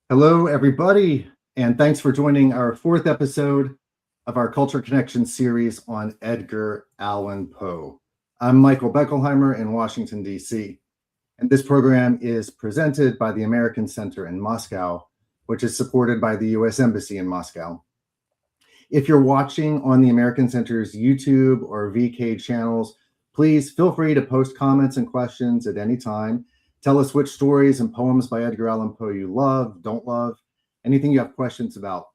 Hello, everybody, and thanks for joining our fourth episode of our Culture Connection series on Edgar Allan Poe. I'm Michael Beckelheimer in Washington, D.C., and this program is presented by the American Center in Moscow, which is supported by the U.S. Embassy in Moscow. If you're watching on the American Center's YouTube or VK channels, please feel free to post comments and questions at any time. Tell us which stories and poems by Edgar Allan Poe you love, don't love, anything you have questions about.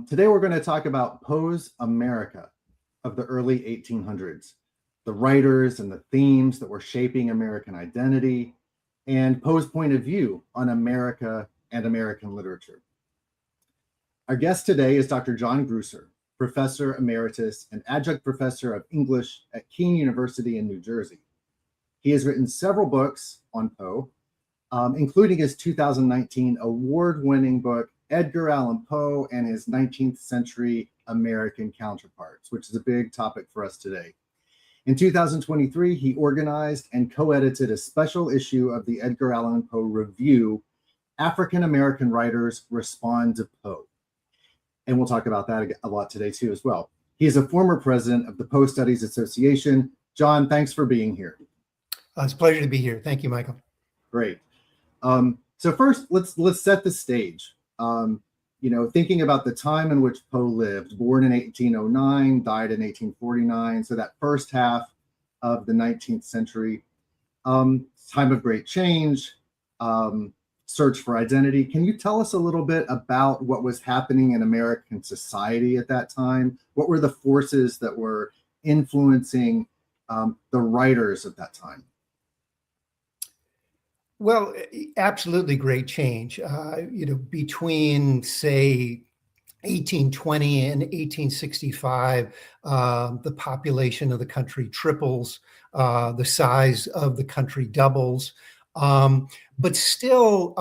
Today we're going to talk about Poe's America of the early 1800s, the writers and the themes that were shaping American identity, and Poe's point of view on America and American literature. Our guest today is Dr. John Gruser, Professor Emeritus and Adjunct Professor of English at Kean University in New Jersey. He has written several books on Poe, including his 2019 award-winning book, Edgar Allan Poe and His 19th Century American Counterparts, which is a big topic for us today. In 2023, he organized and co-edited a special issue of the Edgar Allan Poe Review, African American Writers Respond to Poe. And we'll talk about that a lot today too as well. He is a former president of the Poe Studies Association. John, thanks for being here. It's a pleasure to be here. Thank you, Michael. Great. So first, let's set the stage. Thinking about the time in which Poe lived, born in 1809, died in 1849. So that first half of the 19th century, time of great change, search for identity. Can you tell us a little bit about what was happening in American society at that time? What were the forces that were influencing the writers at that time? Well, absolutely great change. Between, say, 1820 and 1865, the population of the country triples, the size of the country doubles, but still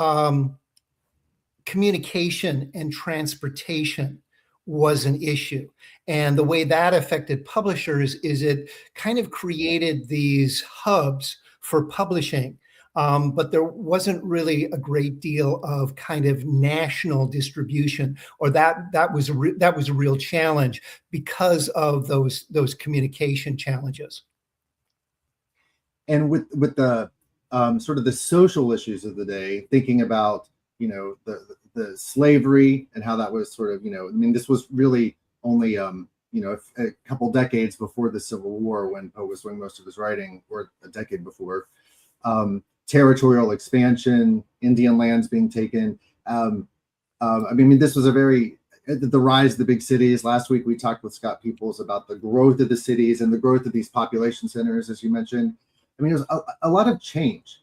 communication and transportation was an issue. And the way that affected publishers is it kind of created these hubs for publishing. But there wasn't really a great deal of kind of national distribution, or that was a real challenge because of those communication challenges. And with the sort of the social issues of the day, thinking about the slavery and how that was sort of this was really only a couple decades before the Civil War when Poe was doing most of his writing, or a decade before. Territorial expansion, Indian lands being taken. This was the rise of the big cities. Last week, we talked with Scott Peoples about the growth of the cities and the growth of these population centers, as you mentioned. It was a lot of change.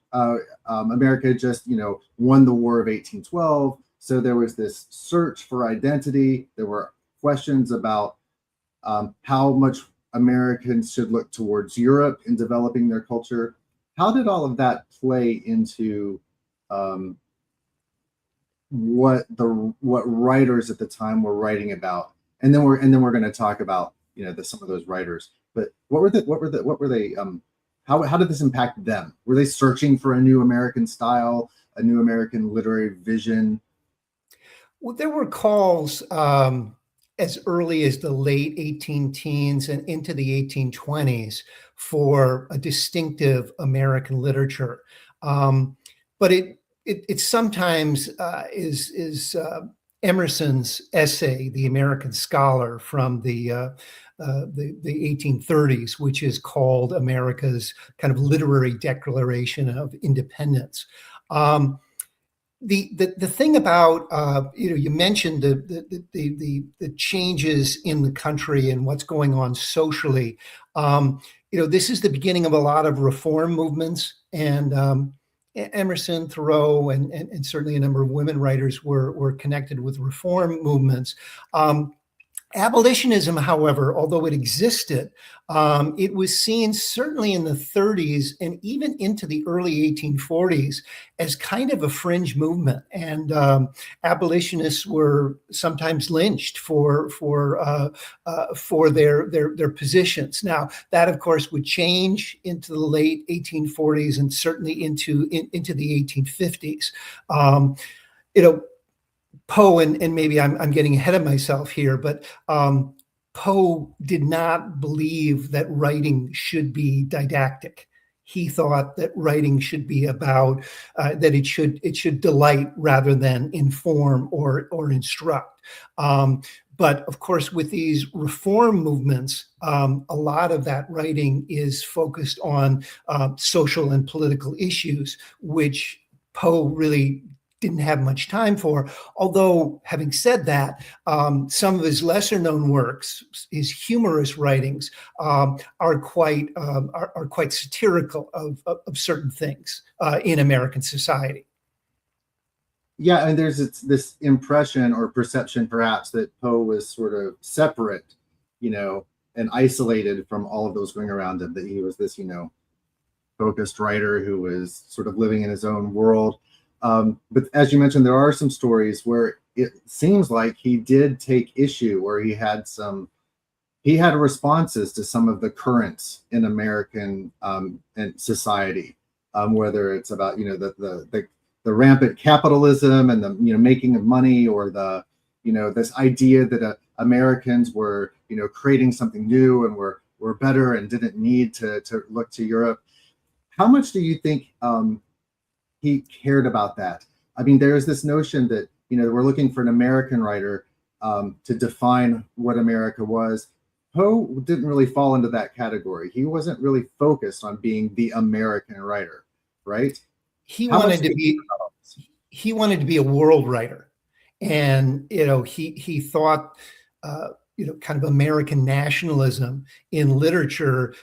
America just, won the War of 1812. So there was this search for identity. There were questions about how much Americans should look towards Europe in developing their culture. How did all of that play into what writers at the time were writing about? And then we're going to talk about some of those writers. But what were they? How did this impact them? Were they searching for a new American style, a new American literary vision? Well, there were calls as early as the late 18 teens and into the 1820s for a distinctive American literature. But it sometimes is Emerson's essay, The American Scholar, from the 1830s, which is called America's kind of literary declaration of independence. The thing about you mentioned the changes in the country and what's going on socially. This is the beginning of a lot of reform movements, and Emerson, Thoreau, and certainly a number of women writers were connected with reform movements. Abolitionism, however, although it existed, it was seen certainly in the 30s and even into the early 1840s as kind of a fringe movement. And abolitionists were sometimes lynched for their positions. Now, that, of course, would change into the late 1840s and certainly into the 1850s. you know, Poe, and maybe I'm getting ahead of myself here, but Poe did not believe that writing should be didactic. He thought that writing should be about that it should delight rather than inform or instruct. But of course, with these reform movements, a lot of that writing is focused on social and political issues, which Poe really didn't have much time for. Although, having said that, some of his lesser known works, his humorous writings, are quite satirical of certain things in American society. Yeah, and there's this impression or perception, perhaps, that Poe was sort of separate, and isolated from all of those going around him. That he was this, focused writer who was sort of living in his own world. But as you mentioned, there are some stories where it seems like he did take issue, where he had responses to some of the currents in American and society, whether it's about the rampant capitalism and the making of money, or the this idea that Americans were creating something new and were better and didn't need to look to Europe. How much do you think he cared about that? I mean, there is this notion that we're looking for an American writer to define what America was. Poe didn't really fall into that category. He wasn't really focused on being the American writer, right? He wanted to be a world writer, and he thought kind of American nationalism in literature,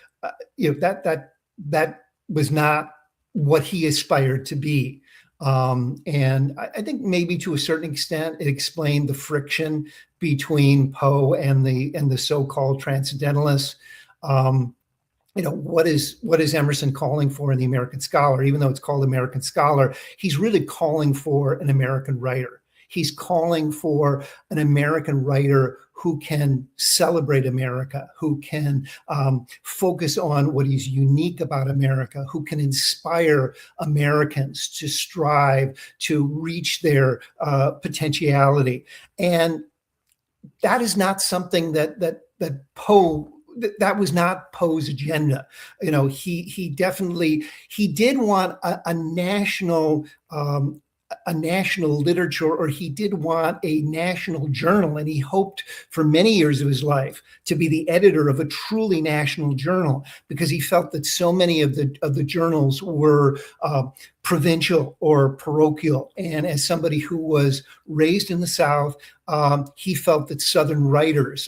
that was not what he aspired to be. And I think maybe to a certain extent it explained the friction between Poe and the so-called transcendentalists. What is Emerson calling for in the American Scholar? Even though it's called American Scholar, he's really calling for an American writer. He's calling for an American writer who can celebrate America, who can focus on what is unique about America, who can inspire Americans to strive to reach their potentiality. And that is not something that Poe. That was not Poe's agenda. He did want a national literature, or he did want a national journal, and he hoped for many years of his life to be the editor of a truly national journal, because he felt that so many of the journals were provincial or parochial. And as somebody who was raised in the South, he felt that Southern writers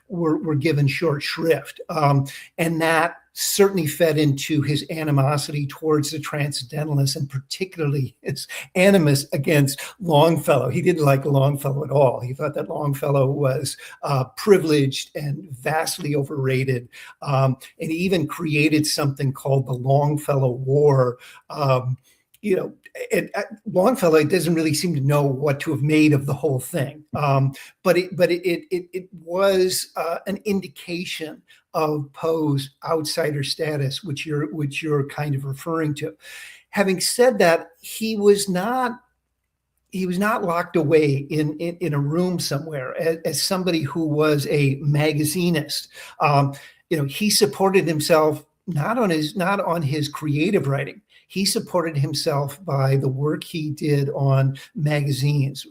were given short shrift, and that certainly fed into his animosity towards the Transcendentalists, and particularly his animus against Longfellow. He didn't like Longfellow at all. He thought that Longfellow was privileged and vastly overrated. And he even created something called the Longfellow War. Longfellow doesn't really seem to know what to have made of the whole thing, but it was an indication of Poe's outsider status, which you're kind of referring to. Having said that, he was not locked away in a room somewhere as somebody who was a magazinist. He supported himself not on his creative writing. He supported himself by the work he did on magazines,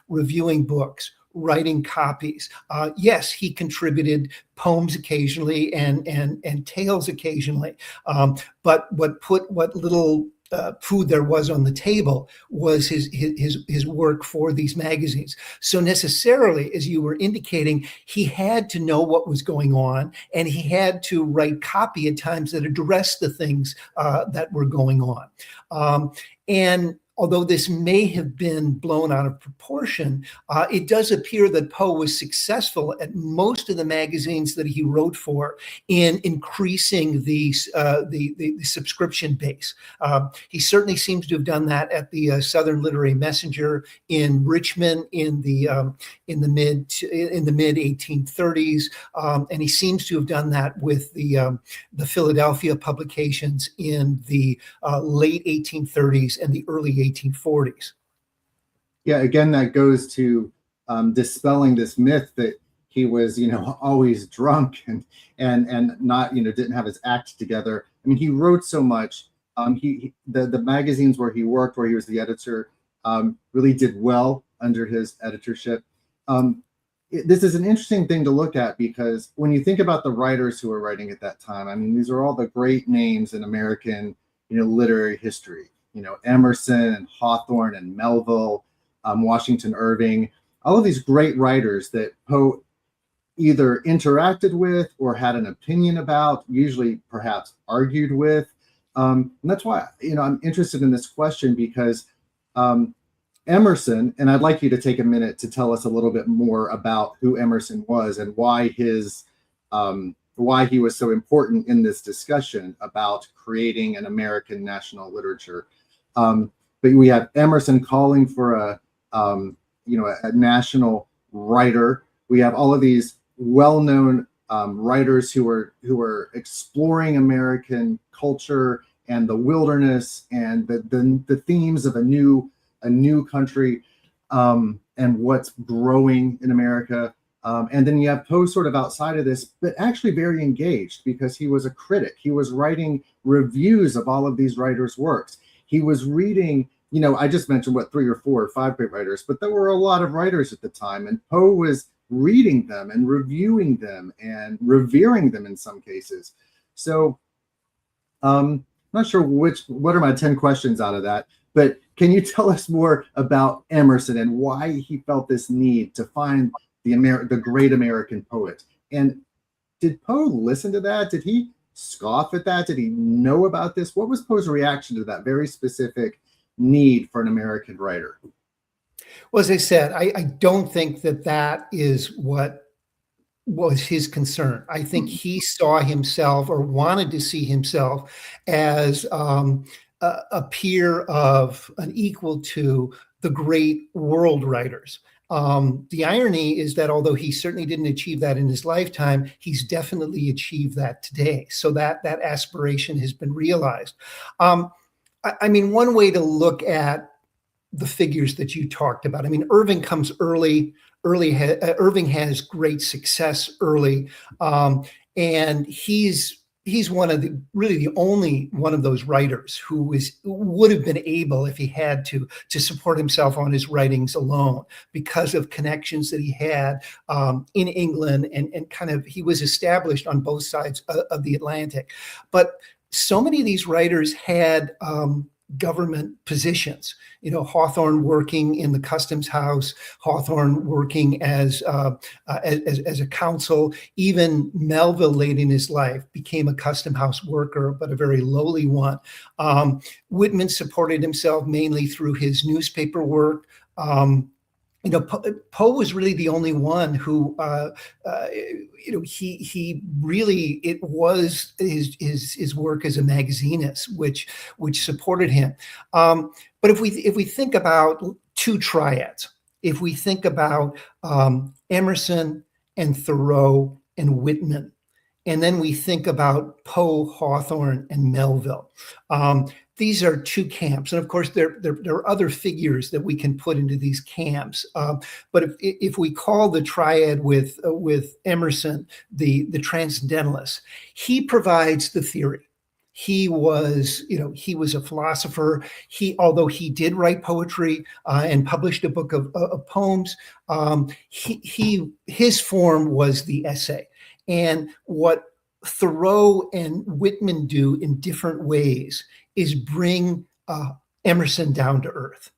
reviewing books, writing copies. Yes, he contributed poems occasionally and tales occasionally. But what little food there was on the table was his work for these magazines. So necessarily, as you were indicating, he had to know what was going on, and he had to write copy at times that addressed the things that were going on. And although this may have been blown out of proportion, it does appear that Poe was successful at most of the magazines that he wrote for in increasing the subscription base. He certainly seems to have done that at the Southern Literary Messenger in Richmond in the mid 1830s, and he seems to have done that with the Philadelphia publications in the late 1830s and the early 1840s. Yeah, again, that goes to dispelling this myth that he was, always drunk and not, didn't have his act together. I mean, he wrote so much. The magazines where he worked, where he was the editor, really did well under his editorship. This is an interesting thing to look at because when you think about the writers who were writing at that time, I mean, these are all the great names in American, literary history. Emerson and Hawthorne and Melville, Washington Irving, all of these great writers that Poe either interacted with or had an opinion about, usually perhaps argued with. And that's why, I'm interested in this question because Emerson, and I'd like you to take a minute to tell us a little bit more about who Emerson was and why he was so important in this discussion about creating an American national literature. But we have Emerson calling for a national writer. We have all of these well-known writers who are exploring American culture and the wilderness and the themes of a new country and what's growing in America. And then you have Poe sort of outside of this, but actually very engaged because he was a critic. He was writing reviews of all of these writers' works. He was reading, I just mentioned 3 or 4 or 5 great writers, but there were a lot of writers at the time, and Poe was reading them and reviewing them and revering them in some cases. So I'm not sure what are my 10 questions out of that, but can you tell us more about Emerson and why he felt this need to find the great American poet? And did Poe listen to that? Did he scoff at that? Did he know about this? What was Poe's reaction to that very specific need for an American writer? Well, as I said, I don't think that is what was his concern. I think he saw himself or wanted to see himself as a peer of, an equal to the great world writers. The irony is that although he certainly didn't achieve that in his lifetime, he's definitely achieved that today. So that aspiration has been realized. I mean, one way to look at the figures that you talked about, I mean, Irving comes early. Irving has great success early, and he's one of the only one of those writers who would have been able, if he had to support himself on his writings alone because of connections that he had in England, and kind of he was established on both sides of the Atlantic. But so many of these writers had government positions. Hawthorne working in the customs house, Hawthorne working as a counsel. Even Melville, late in his life, became a custom house worker, but a very lowly one. Whitman supported himself mainly through his newspaper work. Poe was really the only one who, he really, it was his work as a magazinist, which supported him. But if we think about 2 triads, if we think about Emerson and Thoreau and Whitman, and then we think about Poe, Hawthorne, and Melville. These are 2 camps, and of course, there are other figures that we can put into these camps. But if we call the triad with Emerson the transcendentalist, he provides the theory. He was a philosopher. Although he did write poetry and published a book of poems, his form was the essay. And what Thoreau and Whitman do in different ways is bring Emerson down to earth.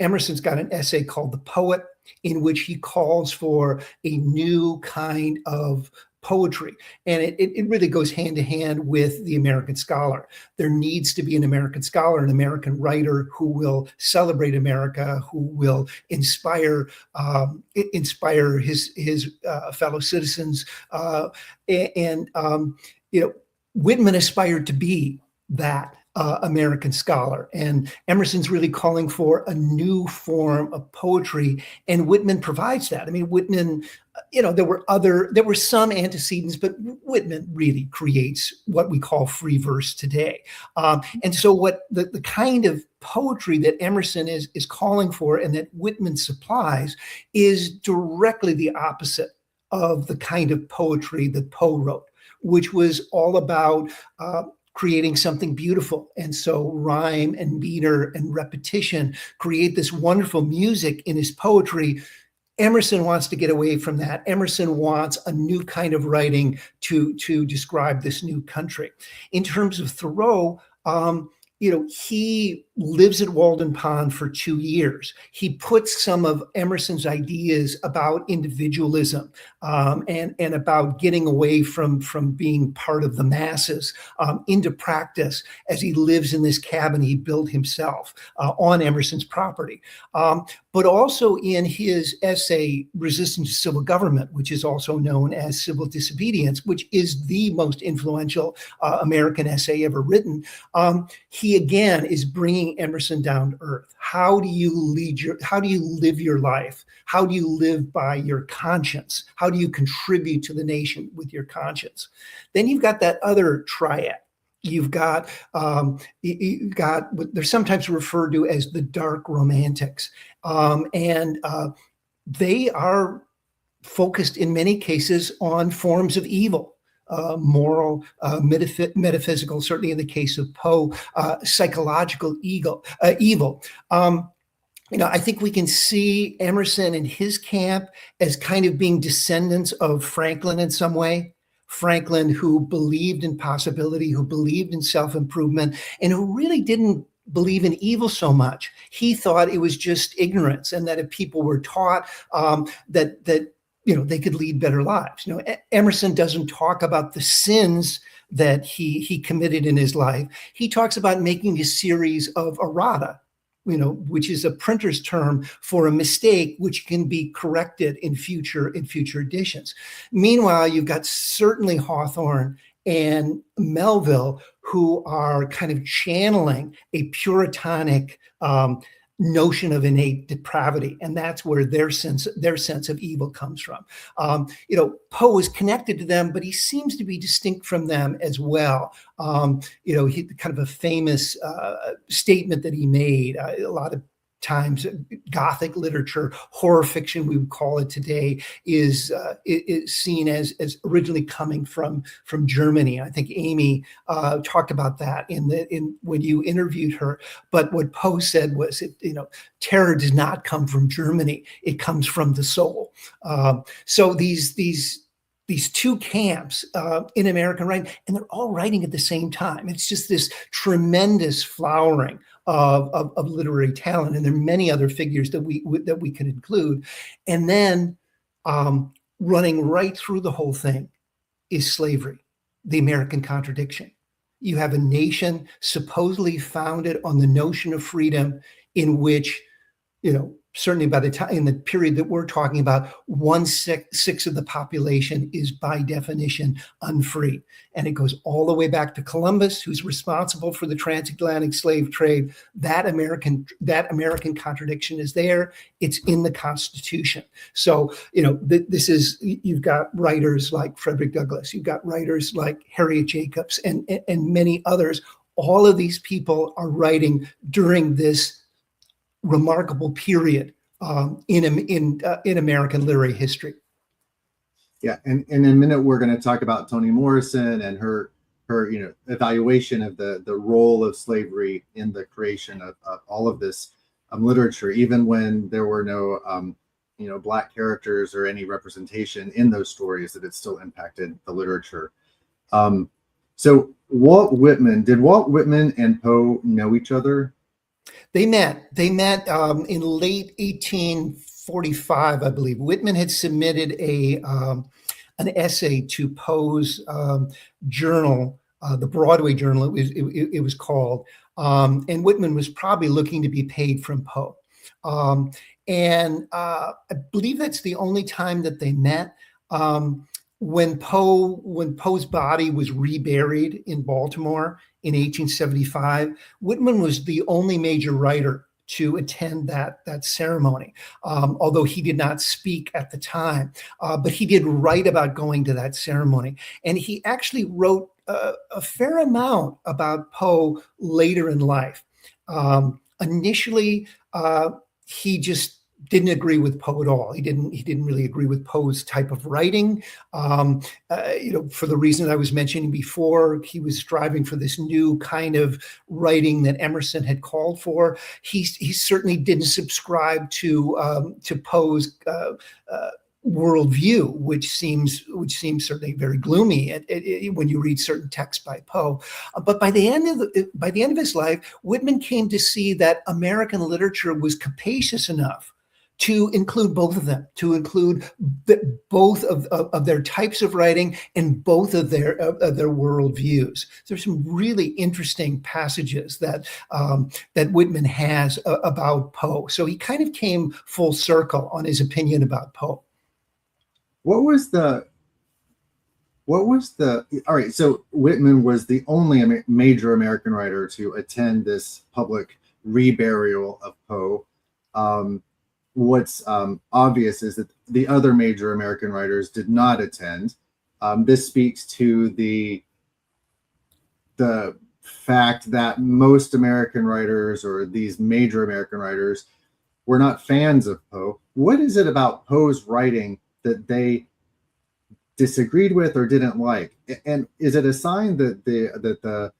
Emerson's got an essay called The Poet, in which he calls for a new kind of poetry. And it really goes hand to hand with the American scholar. There needs to be an American scholar, an American writer who will celebrate America, who will inspire his fellow citizens. Whitman aspired to be that American scholar. And Emerson's really calling for a new form of poetry, and Whitman provides that. I mean, Whitman, there were some antecedents, but Whitman really creates what we call free verse today. And so what the kind of poetry that Emerson is calling for and that Whitman supplies is directly the opposite of the kind of poetry that Poe wrote, which was all about creating something beautiful. And so rhyme and meter and repetition create this wonderful music in his poetry. Emerson wants to get away from that. Emerson wants a new kind of writing to describe this new country. In terms of Thoreau, he lives at Walden Pond for 2 years. He puts some of Emerson's ideas about individualism and about getting away from being part of the masses into practice as he lives in this cabin he built himself on Emerson's property. But also in his essay, Resistance to Civil Government, which is also known as Civil Disobedience, which is the most influential American essay ever written, he again is bringing Emerson down to earth. How do you live your life? How do you live by your conscience? How do you contribute to the nation with your conscience? Then you've got that other triad. You've got what they're sometimes referred to as the dark romantics. And they are focused in many cases on forms of evil. Moral, metaphysical, certainly in the case of Poe, psychological evil. I think we can see Emerson and his camp as kind of being descendants of Franklin in some way. Franklin, who believed in possibility, who believed in self-improvement, and who really didn't believe in evil so much. He thought it was just ignorance, and that if people were taught that they could lead better lives. Emerson doesn't talk about the sins that he committed in his life. He talks about making a series of errata, which is a printer's term for a mistake which can be corrected in future editions. Meanwhile, you've got certainly Hawthorne and Melville, who are kind of channeling a Puritanic notion of innate depravity, and that's where their sense of evil comes from. Poe is connected to them, but he seems to be distinct from them as well. He kind of a famous statement that he made a lot of times. Gothic literature, horror fiction, we would call it today, is seen as originally coming from Germany. I think Amy talked about that in when you interviewed her. But what Poe said was, terror does not come from Germany; it comes from the soul. So these two camps in American writing, and they're all writing at the same time. It's just this tremendous flowering of literary talent, and there are many other figures that we could include. And then running right through the whole thing is slavery, the American contradiction. You have a nation supposedly founded on the notion of freedom, in which, certainly by the time in the period that we're talking about, 1/6 of the population is by definition unfree. And it goes all the way back to Columbus, who's responsible for the transatlantic slave trade. That American contradiction is there. It's in the Constitution. So, this is, you've got writers like Frederick Douglass, you've got writers like Harriet Jacobs and many others. All of these people are writing during this remarkable period in American literary history. Yeah, and in a minute we're going to talk about Toni Morrison and her evaluation of the role of slavery in the creation of all of this literature, even when there were no Black characters or any representation in those stories, that it still impacted the literature. So Walt Whitman and Poe know each other? They met in late 1845, I believe. Whitman had submitted an essay to Poe's journal, the Broadway Journal, it was called. And Whitman was probably looking to be paid from Poe. And I believe that's the only time that they met. when Poe's body was reburied in Baltimore in 1875, Whitman was the only major writer to attend that ceremony, although he did not speak at the time. But he did write about going to that ceremony. And he actually wrote a fair amount about Poe later in life. Initially, he just didn't agree with Poe at all. He didn't really agree with Poe's type of writing. For the reason I was mentioning before, he was striving for this new kind of writing that Emerson had called for. He certainly didn't subscribe to Poe's worldview, which seems certainly very gloomy when you read certain texts by Poe. But by the end of his life, Whitman came to see that American literature was capacious enough to include both of them, to include both of their types of writing and both of their worldviews. There's some really interesting passages that Whitman has about Poe. So he kind of came full circle on his opinion about Poe. All right, so Whitman was the only major American writer to attend this public reburial of Poe. What's obvious is that the other major American writers did not attend. This speaks to the fact that most American writers, or these major American writers, were not fans of Poe. What is it about Poe's writing that they disagreed with or didn't like? And is it a sign that the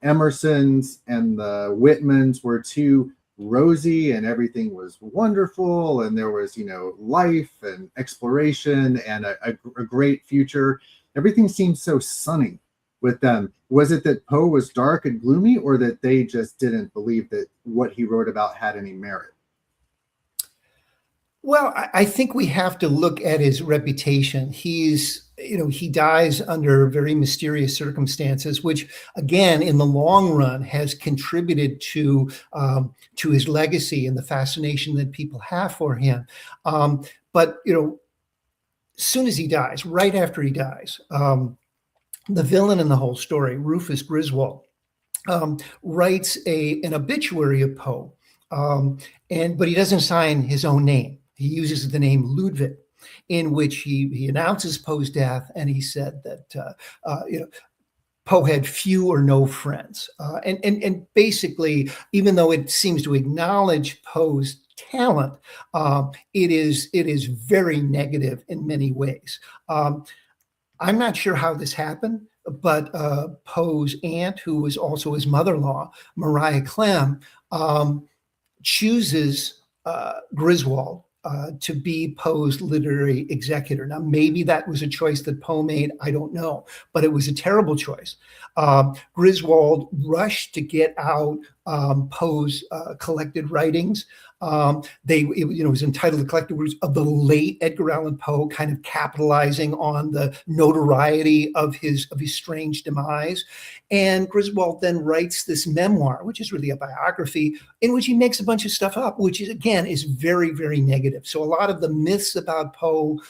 Emersons and the Whitmans were too rosy and everything was wonderful and there was, life and exploration and a great future? Everything seems so sunny with them. Was it that Poe was dark and gloomy, or that they just didn't believe that what he wrote about had any merit? Well, I think we have to look at his reputation. He dies under very mysterious circumstances, which, again, in the long run, has contributed to his legacy and the fascination that people have for him. But as soon as he dies, right after he dies, the villain in the whole story, Rufus Griswold, writes an obituary of Poe, but he doesn't sign his own name. He uses the name Ludwig, in which he announces Poe's death, and he said that Poe had few or no friends, and basically, even though it seems to acknowledge Poe's talent, it is very negative in many ways. I'm not sure how this happened, but Poe's aunt, who was also his mother-in-law, Maria Clem, chooses Griswold to be Poe's literary executor. Now, maybe that was a choice that Poe made. I don't know, but it was a terrible choice. Griswold rushed to get out Poe's collected writings. It was entitled "The Collected Works of the Late Edgar Allan Poe," kind of capitalizing on the notoriety of his strange demise. And Griswold then writes this memoir, which is really a biography, in which he makes a bunch of stuff up, which is very, very negative. So a lot of the myths about Poe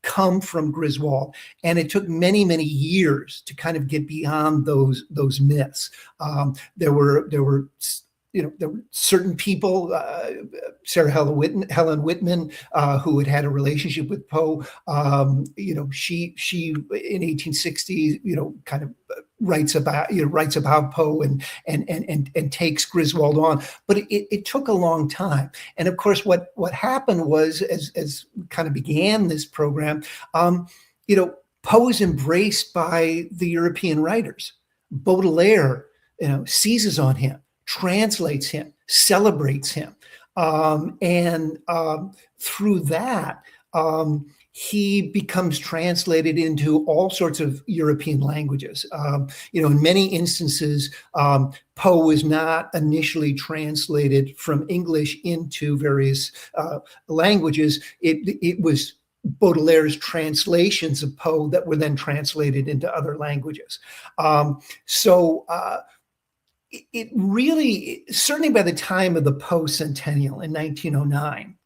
come from Griswold, and it took many, many years to kind of get beyond those myths. There were certain people, Sarah Helen Whitman, who had a relationship with Poe. She in 1860, kind of writes about Poe and takes Griswold on. But it took a long time. And of course, what happened was, as kind of began this program, Poe is embraced by the European writers. Baudelaire, seizes on him, translates him, celebrates him. And through that, he becomes translated into all sorts of European languages. In many instances, Poe was not initially translated from English into various languages. It was Baudelaire's translations of Poe that were then translated into other languages. It really, certainly by the time of the Poe centennial in 1909,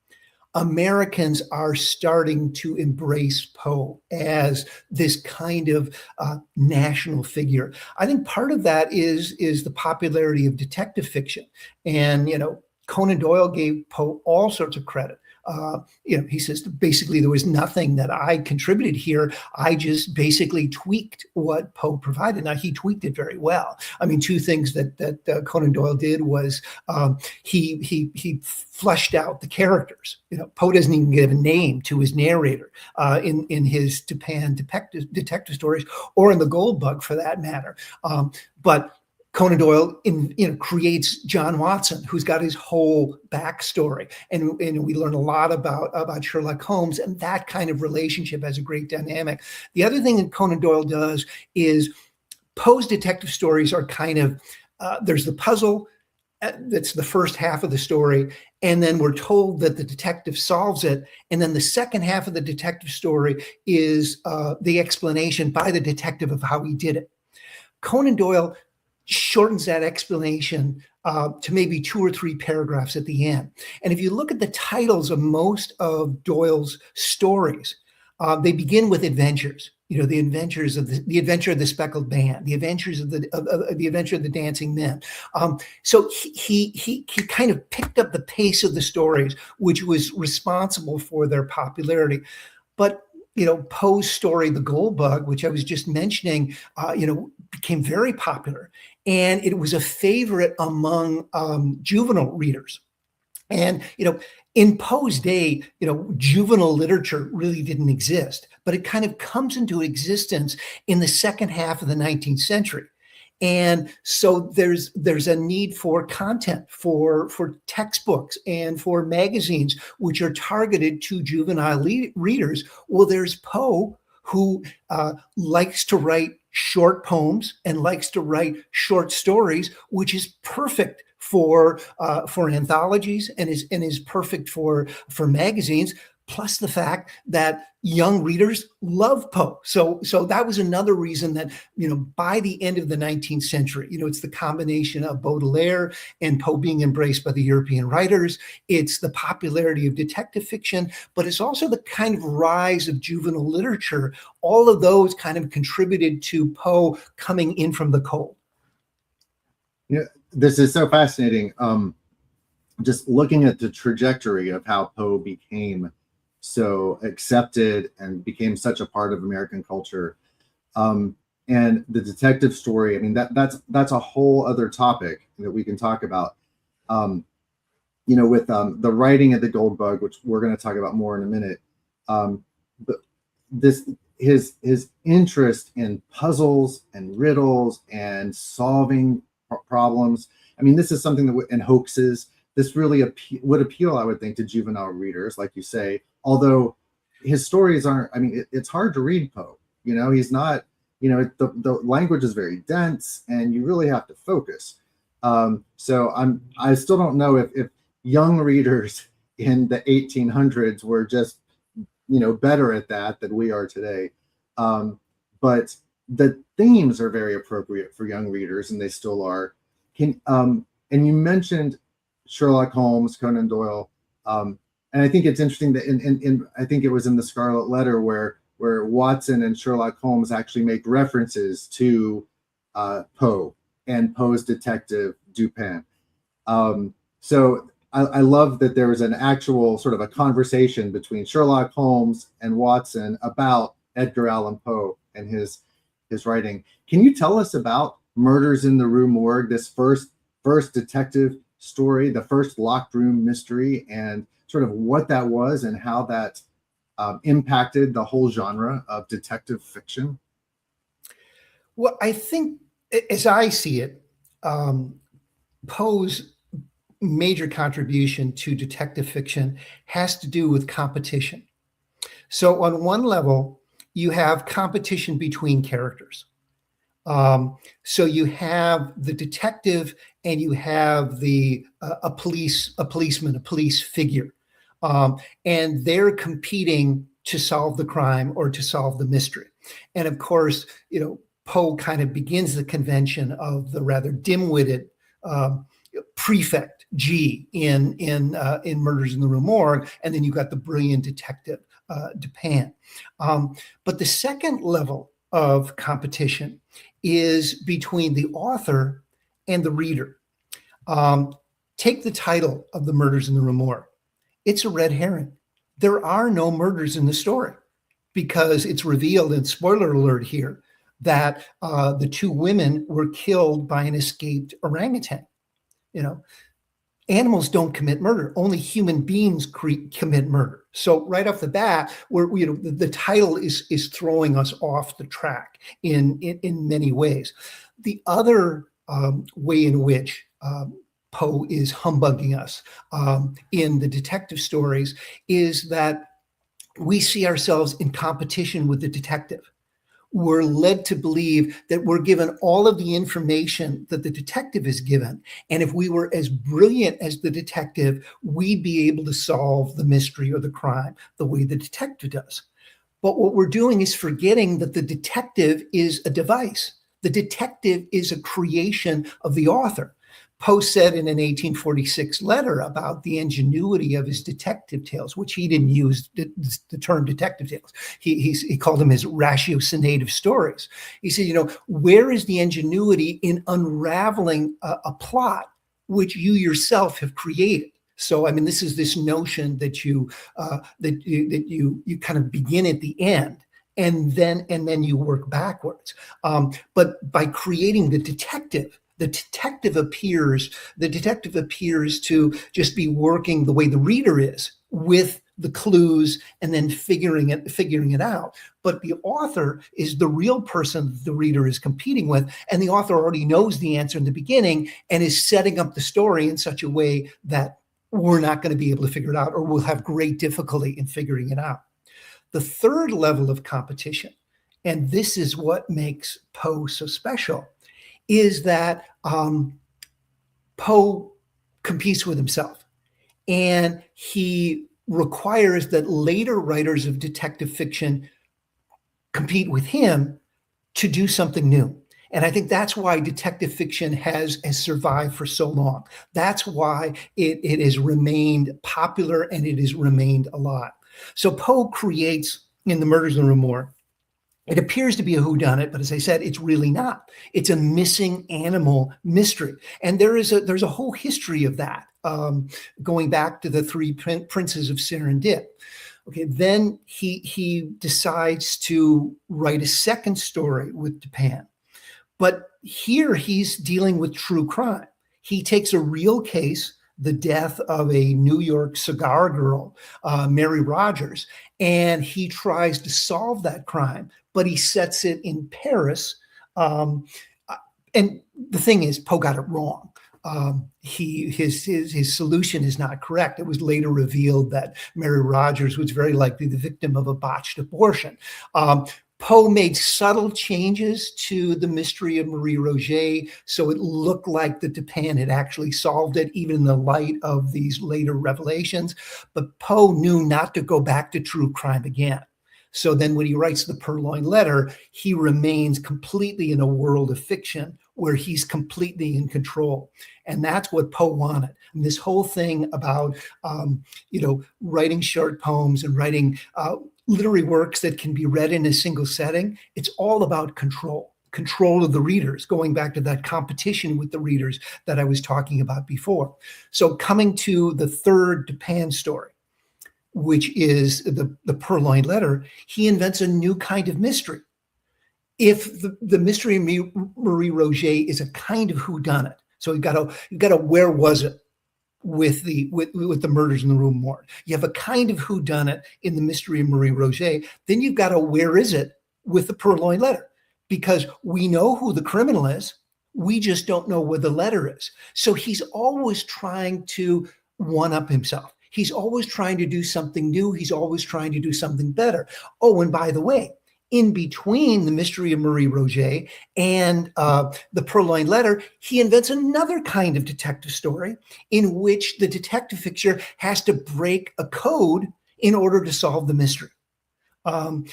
Americans are starting to embrace Poe as this kind of national figure. I think part of that is the popularity of detective fiction. And, Conan Doyle gave Poe all sorts of credit. He says basically there was nothing that I contributed here. I just basically tweaked what Poe provided. Now, he tweaked it very well. I mean, two things that Conan Doyle did was he fleshed out the characters. Poe doesn't even give a name to his narrator in his Japan detective stories, or in the Gold Bug for that matter. But Conan Doyle creates John Watson, who's got his whole backstory. And we learn a lot about Sherlock Holmes, and that kind of relationship has a great dynamic. The other thing that Conan Doyle does is Poe's detective stories are kind of, there's the puzzle, that's the first half of the story, and then we're told that the detective solves it, and then the second half of the detective story is the explanation by the detective of how he did it. Conan Doyle shortens that explanation to maybe 2 or 3 paragraphs at the end. And if you look at the titles of most of Doyle's stories, they begin with adventures. The adventures of the adventure of the speckled band, the adventures of the adventure of the dancing men. So he kind of picked up the pace of the stories, which was responsible for their popularity. But Poe's story, The Gold Bug, which I was just mentioning, became very popular, and it was a favorite among juvenile readers. And in Poe's day, juvenile literature really didn't exist, but it kind of comes into existence in the second half of the 19th century. And so there's a need for content, for textbooks and for magazines, which are targeted to juvenile readers. Well, there's Poe, who likes to write short poems and likes to write short stories, which is perfect for anthologies and is perfect for magazines. Plus the fact that young readers love Poe. So that was another reason that, by the end of the 19th century, it's the combination of Baudelaire and Poe being embraced by the European writers. It's the popularity of detective fiction, but it's also the kind of rise of juvenile literature. All of those kind of contributed to Poe coming in from the cold. This is so fascinating. Just looking at the trajectory of how Poe became so accepted and became such a part of American culture, and the detective story. I mean, that's a whole other topic that we can talk about. With the writing of the Gold Bug, which we're going to talk about more in a minute. But his interest in puzzles and riddles and solving problems. I mean, this is something that and hoaxes. This really would appeal, I would think, to juvenile readers, like you say. Although his stories aren't. I mean, it's hard to read Poe. He's not. The language is very dense, and you really have to focus. So I still don't know if young readers in the 1800s were just better at that than we are today. But the themes are very appropriate for young readers, and they still are. And you mentioned Sherlock Holmes, Conan Doyle, and I think it's interesting that in I think it was in the Scarlet Letter where Watson and Sherlock Holmes actually make references to Poe and Poe's detective Dupin. So I love that there was an actual sort of a conversation between Sherlock Holmes and Watson about Edgar Allan Poe and his writing. Can you tell us about Murders in the Rue Morgue, this first detective story, the first locked room mystery, and sort of what that was and how that impacted the whole genre of detective fiction? Well, I think, as I see it, Poe's major contribution to detective fiction has to do with competition. So on one level, you have competition between characters. So you have the detective and you have a policeman, a police figure, and they're competing to solve the crime or to solve the mystery. And of course, Poe kind of begins the convention of the rather dim-witted prefect G in Murders in the Rue Morgue, and then you got the brilliant detective Dupin. But the second level of competition is between the author and the reader. Take the title of the Murders in the Rue Morgue. It's a red herring. There are no murders in the story because it's revealed, and spoiler alert here, that the two women were killed by an escaped orangutan. You know, animals don't commit murder. Only human beings commit murder. So right off the bat, the title is throwing us off the track in many ways. The other way in which Poe is humbugging us in the detective stories is that we see ourselves in competition with the detective. We're led to believe that we're given all of the information that the detective is given. And if we were as brilliant as the detective, we'd be able to solve the mystery or the crime the way the detective does. But what we're doing is forgetting that the detective is a device. The detective is a creation of the author. Poe said in an 1846 letter about the ingenuity of his detective tales, which he didn't use the term detective tales. He called them his ratiocinative stories. He said, where is the ingenuity in unraveling a plot which you yourself have created? So, I mean, this is this notion that you kind of begin at the end and then you work backwards. But by creating the detective appears to just be working the way the reader is, with the clues and then figuring it out. But the author is the real person the reader is competing with, and the author already knows the answer in the beginning and is setting up the story in such a way that we're not going to be able to figure it out, or we'll have great difficulty in figuring it out. The third level of competition, and this is what makes Poe so special, is that Poe competes with himself, and he requires that later writers of detective fiction compete with him to do something new. And I think that's why detective fiction has survived for so long. That's why it has remained popular and it has remained alive. So Poe creates in the Murders in the Rue Morgue, it appears to be a whodunit, but as I said, it's really not. It's a missing animal mystery. And there's a whole history of that, going back to the three princes of Serendip. Okay, then he decides to write a second story with Dupin. But here he's dealing with true crime. He takes a real case, the death of a New York cigar girl, Mary Rogers, and he tries to solve that crime, but he sets it in Paris. And the thing is, Poe got it wrong. His solution is not correct. It was later revealed that Mary Rogers was very likely the victim of a botched abortion. Poe made subtle changes to the mystery of Marie Roget, so it looked like the Dupin had actually solved it, even in the light of these later revelations. But Poe knew not to go back to true crime again. So then when he writes the Purloined Letter, he remains completely in a world of fiction where he's completely in control. And that's what Poe wanted. And this whole thing about, writing short poems and writing literary works that can be read in a single setting, it's all about control of the readers, going back to that competition with the readers that I was talking about before. So coming to the third Dupin story, which is the Purloined Letter, he invents a new kind of mystery. If the mystery of Marie Roget is a kind of whodunit, so you've got a where was it with the Murders in the Rue Morgue. You have a kind of whodunit in the mystery of Marie Roget. Then you've got a where is it with the Purloined Letter, because we know who the criminal is. We just don't know where the letter is. So he's always trying to one-up himself. He's always trying to do something new. He's always trying to do something better. Oh, and by the way, in between the mystery of Marie Roget and the Purloined Letter, he invents another kind of detective story in which the detective fixture has to break a code in order to solve the mystery.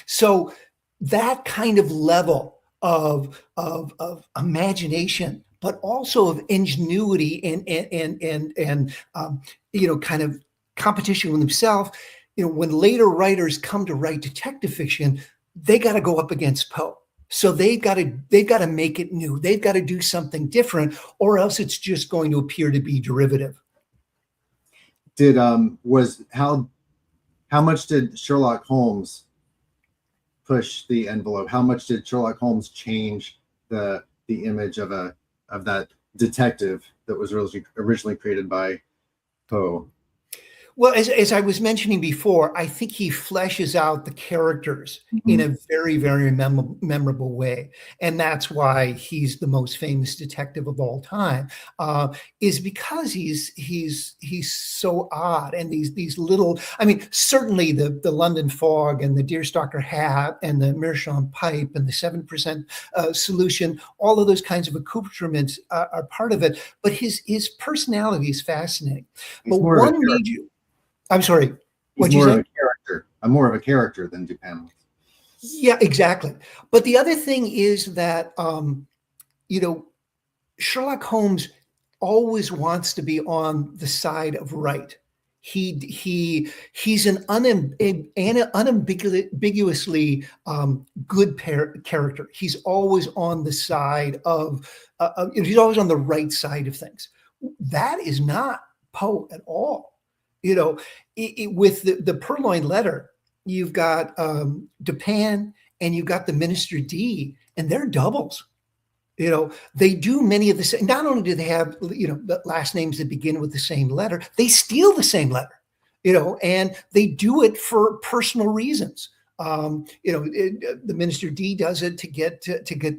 So that kind of level of imagination but also of ingenuity and kind of competition with himself. When later writers come to write detective fiction, they got to go up against Poe. So they've got to make it new. They've got to do something different, or else it's just going to appear to be derivative. Did was how much did Sherlock Holmes push the envelope? How much did Sherlock Holmes change the image of that detective that was originally created by Poe? Well, as I was mentioning before, I think he fleshes out the characters in a very, very memorable way. And that's why he's the most famous detective of all time, is because he's so odd. And these little, I mean, certainly the London fog and the deerstalker hat and the meerschaum pipe and the 7% solution, all of those kinds of accoutrements are part of it. But his personality is fascinating. But one major... I'm sorry. What'd you say? A character. I'm more of a character than Dupin. Yeah, exactly. But the other thing is that Sherlock Holmes always wants to be on the side of right. He's an unambiguously good character. He's always on the side of. He's always on the right side of things. That is not Poe at all. With the Purloined Letter, you've got Dupin and you've got the Minister D, and they're doubles. They do many of the same. Not only do they have the last names that begin with the same letter, they steal the same letter. And they do it for personal reasons. The Minister D does it to get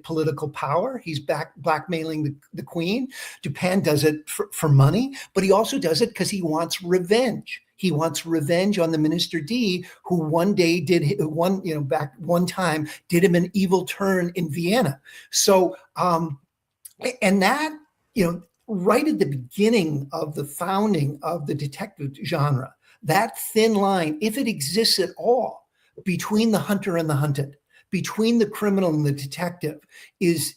political power. He's blackmailing the Queen. Dupin does it for money, but he also does it because he wants revenge. He wants revenge on the Minister D, who one time did him an evil turn in Vienna. So, and that, right at the beginning of the founding of the detective genre, that thin line, if it exists at all, between the hunter and the hunted, between the criminal and the detective, is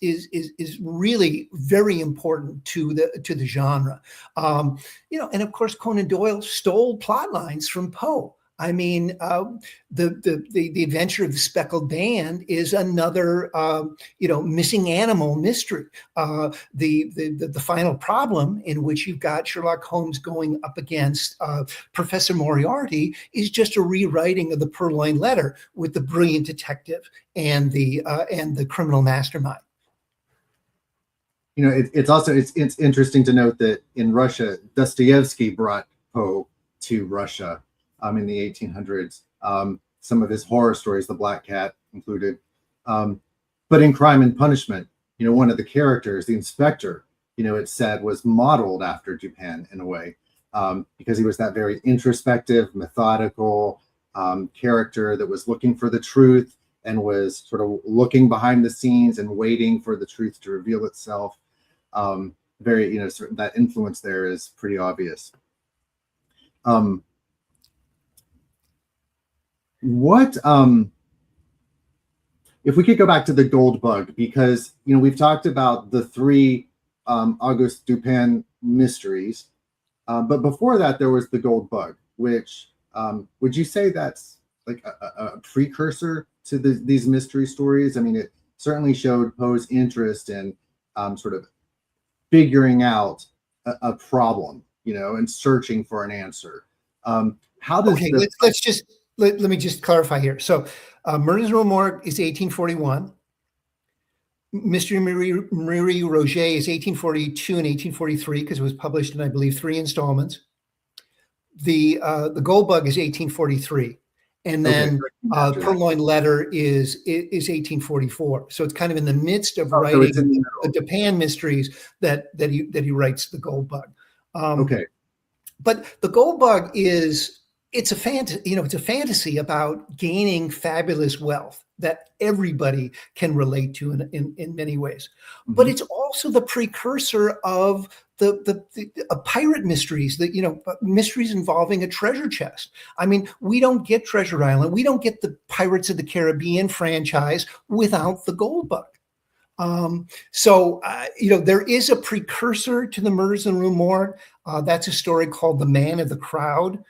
really very important to the genre. And of course, Conan Doyle stole plot lines from Poe. I mean, the Adventure of the Speckled Band is another, missing animal mystery. The Final Problem, in which you've got Sherlock Holmes going up against Professor Moriarty, is just a rewriting of the Purloined Letter with the brilliant detective and the criminal mastermind. It's interesting to note that in Russia, Dostoevsky brought Poe to Russia. In the 1800s, some of his horror stories, The Black Cat included. But in Crime and Punishment, one of the characters, the inspector, it said was modeled after Dupin in a way, because he was that very introspective, methodical character that was looking for the truth and was sort of looking behind the scenes and waiting for the truth to reveal itself. That influence there is pretty obvious. If we could go back to the Gold Bug, because we've talked about the three Auguste Dupin mysteries, but before that there was the Gold Bug, which would you say that's like a precursor to these mystery stories? I mean, it certainly showed Poe's interest in sort of figuring out a problem, and searching for an answer. How does let me just clarify here. So, Murders in the Rue Morgue is 1841. Mystery Marie Roget is 1842 and 1843 because it was published in, I believe, 3 installments. The Gold Bug is 1843, and then Purloined Letter is 1844. So it's kind of in the midst of writing the Dupin mysteries that he writes the Gold Bug. But the Gold Bug it's a fantasy about gaining fabulous wealth that everybody can relate to in many ways. Mm-hmm. But it's also the precursor of the pirate mysteries, mysteries involving a treasure chest. I mean, we don't get Treasure Island. We don't get the Pirates of the Caribbean franchise without the Gold Bug. There is a precursor to the Murders in the Rue Morgue. That's a story called The Man of the Crowd,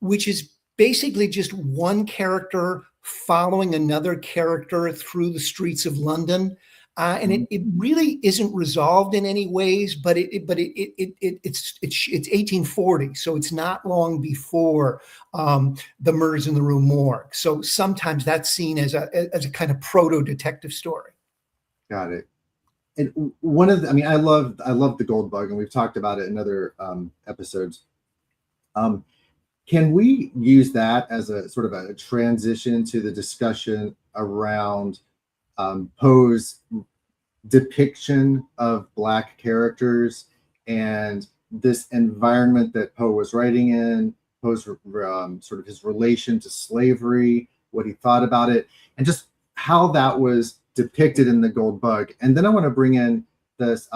which is basically just one character following another character through the streets of London. And it really isn't resolved in any ways, but it's 1840, so it's not long before the Murders in the Rue Morgue. So sometimes that's seen as a kind of proto detective story. Got it. And one of the, I mean, I love the gold bug, and we've talked about it in other episodes. Can we use that as a sort of a transition to the discussion around Poe's depiction of Black characters and this environment that Poe was writing in, Poe's sort of his relation to slavery, what he thought about it, and just how that was depicted in the gold bug? And then I want to bring in this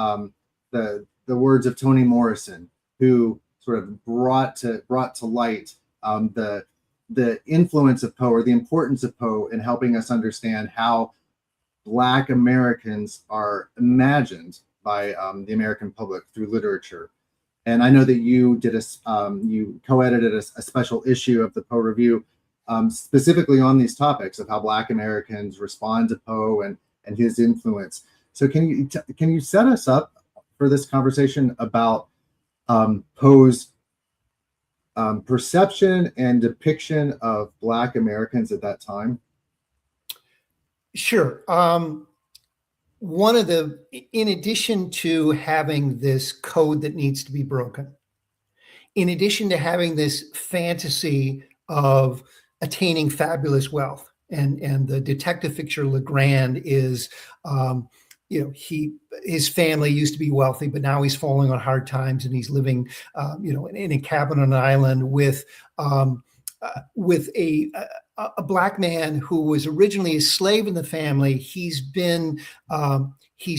the words of Toni Morrison, who sort of brought to light the influence of Poe, or the importance of Poe, in helping us understand how Black Americans are imagined by the American public through literature. And I know that you did you co-edited a special issue of the Poe Review specifically on these topics of how Black Americans respond to Poe and his influence. So can you set us up for this conversation about Poe's perception and depiction of Black Americans at that time? Sure. In addition to having this code that needs to be broken, in addition to having this fantasy of attaining fabulous wealth, and the detective fixture Legrand is, his family used to be wealthy, but now he's falling on hard times, and he's living, in a cabin on an island with a Black man who was originally a slave in the family. He's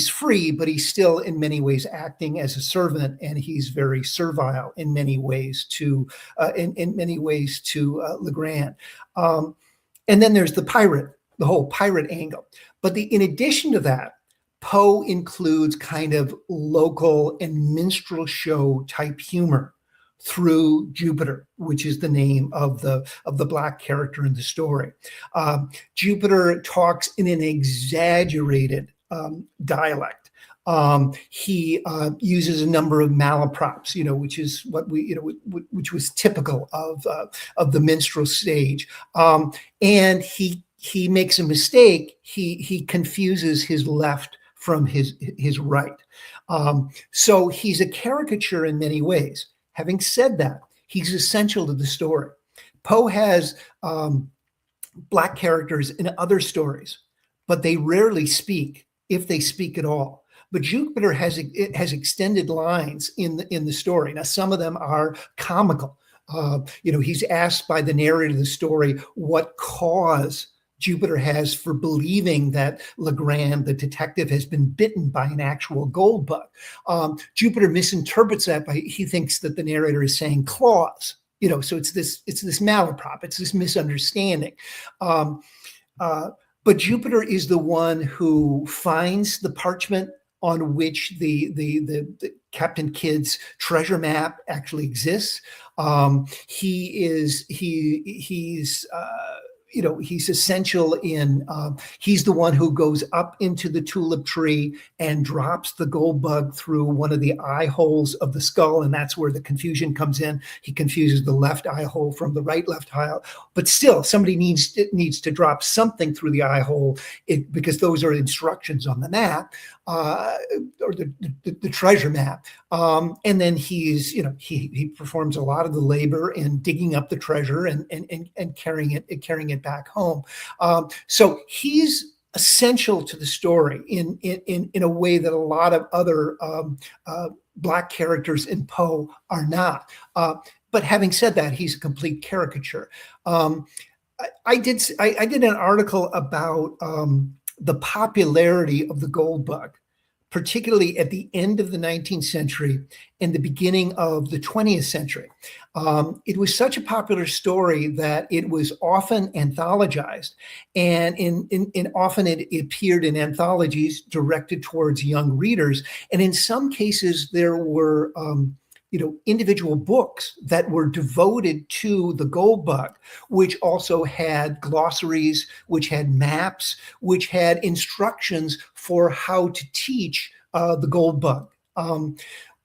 free, but he's still in many ways acting as a servant, and he's very servile in many ways to Legrand. And then there's the whole pirate angle. But in addition to that, Poe includes kind of local and minstrel show type humor through Jupiter, which is the name of the Black character in the story. Jupiter talks in an exaggerated dialect. He uses a number of malaprops, which is which was typical of the minstrel stage. And he makes a mistake. He confuses his left from his right. So he's a caricature in many ways. Having said that, he's essential to the story. Poe has Black characters in other stories, but they rarely speak, if they speak at all. But Jupiter has extended lines in the story. Now, some of them are comical. He's asked by the narrator of the story what cause Jupiter has for believing that Legrand, the detective, has been bitten by an actual gold bug. Jupiter misinterprets that he thinks that the narrator is saying claws. So it's this malaprop, it's this misunderstanding. But Jupiter is the one who finds the parchment on which the Captain Kidd's treasure map actually exists. He's essential in, he's the one who goes up into the tulip tree and drops the gold bug through one of the eye holes of the skull. And that's where the confusion comes in. He confuses the left eye hole from the right left eye hole. But still, somebody needs to drop something through the eye hole because those are instructions on the map, or the treasure map. And then he performs a lot of the labor in digging up the treasure and carrying it back home. So he's essential to the story in a way that a lot of other Black characters in Poe are not. But having said that, he's a complete caricature. I did an article about the popularity of the gold bug particularly at the end of the 19th century and the beginning of the 20th century. It was such a popular story that it was often anthologized, and often it appeared in anthologies directed towards young readers. And in some cases, there were individual books that were devoted to the gold bug, which also had glossaries, which had maps, which had instructions for how to teach the gold bug.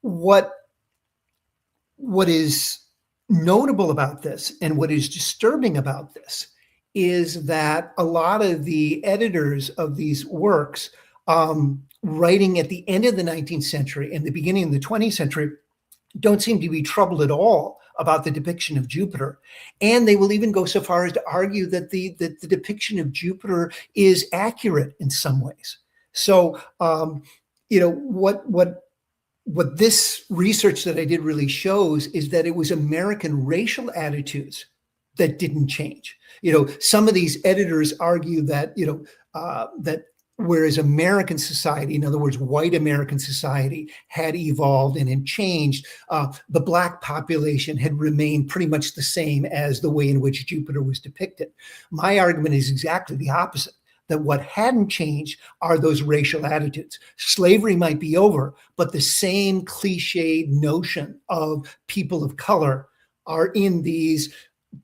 What is notable about this and what is disturbing about this is that a lot of the editors of these works, writing at the end of the 19th century and the beginning of the 20th century, don't seem to be troubled at all about the depiction of Jupiter. And they will even go so far as to argue that the depiction of Jupiter is accurate in some ways. So, what this research that I did really shows is that it was American racial attitudes that didn't change. Some of these editors argue that, that whereas American society, in other words, white American society, had evolved and had changed, the Black population had remained pretty much the same as the way in which Jupiter was depicted. My argument is exactly the opposite, that what hadn't changed are those racial attitudes. Slavery might be over, but the same cliched notion of people of color are in these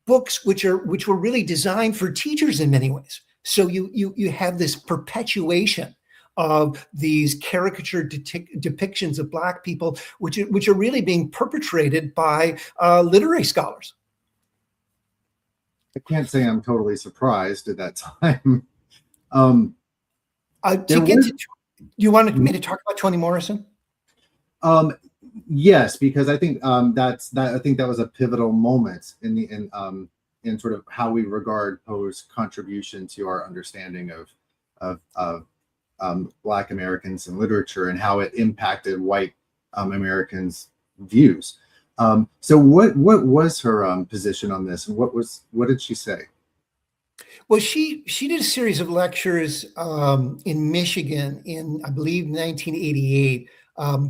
books, which were really designed for teachers in many ways. So you have this perpetuation of these caricature depictions of Black people, which are really being perpetrated by literary scholars. I can't say I'm totally surprised at that time. You wanted me to talk about Toni Morrison? Yes, because I think I think that was a pivotal moment in sort of how we regard Poe's contribution to our understanding of Black Americans in literature and how it impacted white Americans' views. So what was her position on this, and what did she say? Well, she did a series of lectures in Michigan in, I believe, 1988,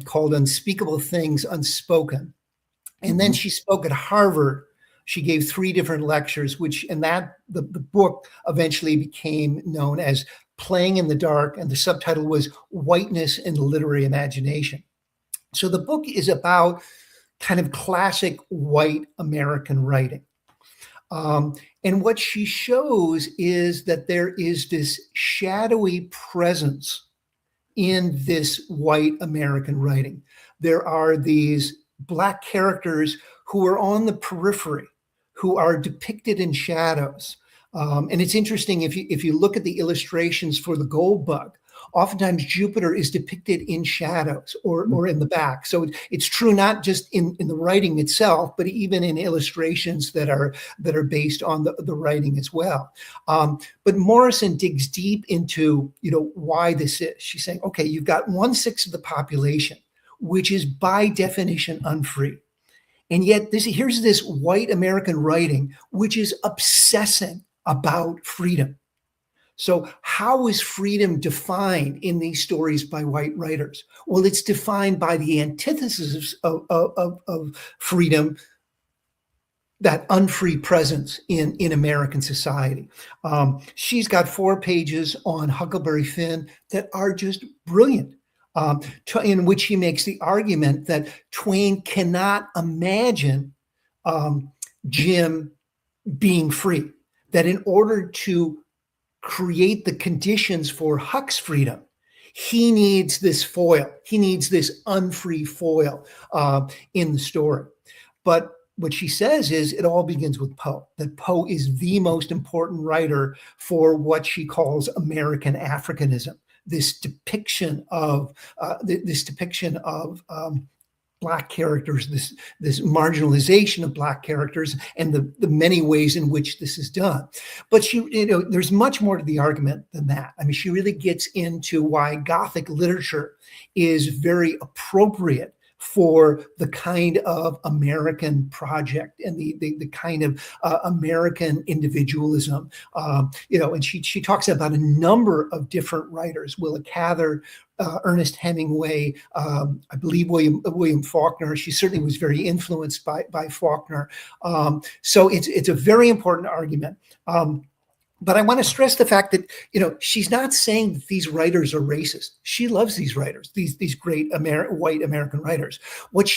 called "Unspeakable Things Unspoken," and then she spoke at Harvard. She gave 3 different lectures, the book eventually became known as "Playing in the Dark," and the subtitle was "Whiteness in the Literary Imagination." So the book is about kind of classic white American writing. And what she shows is that there is this shadowy presence in this white American writing. There are these Black characters who are on the periphery, who are depicted in shadows. And it's interesting, if you look at the illustrations for the gold bug, oftentimes Jupiter is depicted in shadows or in the back. So it's true not just in the writing itself, but even in illustrations that are based on the writing as well. But Morrison digs deep into why this is. She's saying, okay, you've got 1/6 of the population, which is by definition unfree. And yet here's this white American writing, which is obsessing about freedom. So how is freedom defined in these stories by white writers? Well, it's defined by the antithesis of freedom, that unfree presence in American society. She's got 4 pages on Huckleberry Finn that are just brilliant, in which he makes the argument that Twain cannot imagine Jim being free, that in order to create the conditions for Huck's freedom, he needs this foil. He needs this unfree foil in the story. But what she says is it all begins with Poe, that Poe is the most important writer for what she calls American Africanism, this depiction of Black characters, this marginalization of Black characters, and the many ways in which this is done. But there's much more to the argument than that. I mean, she really gets into why Gothic literature is very appropriate for the kind of American project and the kind of American individualism. And she talks about a number of different writers: Willa Cather, Ernest Hemingway, I believe William Faulkner. She certainly was very influenced by Faulkner. So it's a very important argument. But I want to stress the fact that, she's not saying that these writers are racist. She loves these writers, these great white American writers. What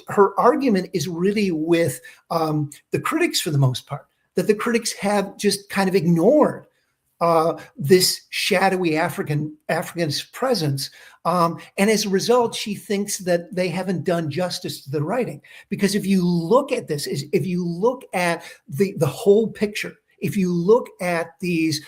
her argument is really with the critics, for the most part, that the critics have just kind of ignored this shadowy Africanist presence. And as a result, she thinks that they haven't done justice to the writing. Because if you look at this, if you look at the whole picture, if you look at these